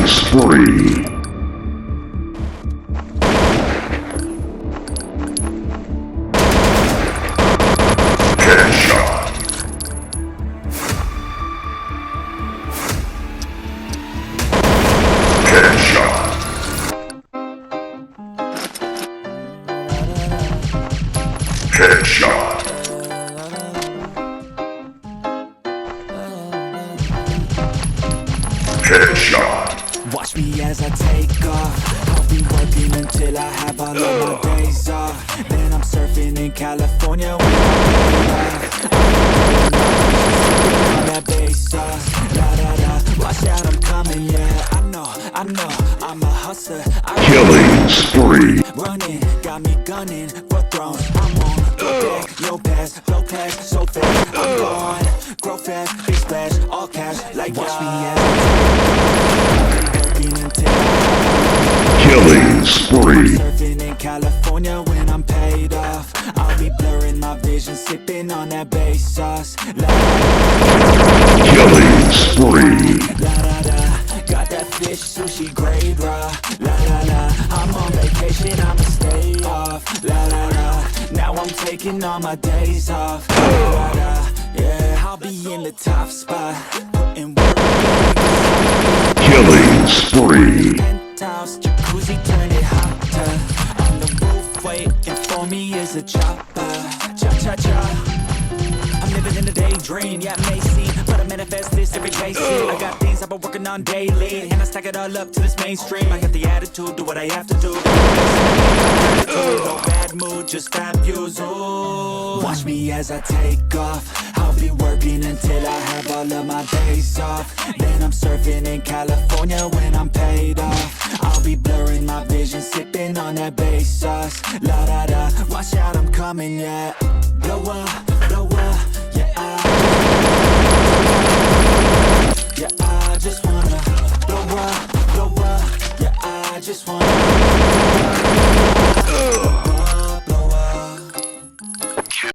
Killing spree. Headshot. Headshot. Headshot. Headshot. Watch me as I take off. I'll be working until I have all of my days off. Then I'm surfing in California when I'm on that bass sauce. La da da, watch out, I'm coming, yeah. I know, I'm a hustler. Killing spree. Running, got me gunning for thrones. I'm on go deck, no pass, low class, so fast. I'm gone, grow fast, big splash, all cash. Like watch me as Killing spree. surfing in California when I'm paid off. I'll be blurring my vision, sipping on that bass sauce. La Killing spree. da da, got that fish sushi grade raw. La la la, I'm on vacation, I'ma stay off. La la la, now I'm taking all my days off. La la la, yeah, I'll be in the top spot, putting work in. Killing spree. Penthouse, jacuzzi, turn it hotter. On the roof, waiting for me is a chopper. Cha-cha-cha. I'm living in a daydream, yeah, it may seem, but I manifest this every day. See, I got things I've been working on daily, and I stack it all up to this mainstream. I got the attitude, do what I have to do. No bad mood, just fat views. Ooh. Watch me as I take off. I'll be working until I have all of my days off. Then I'm surfing in California when I'm paid off. I'll be blurring my vision, sipping on that bass sauce. La da da, watch out, I'm coming, yeah. Blow up, yeah. Yeah, I just wanna blow up, yeah. I just wanna.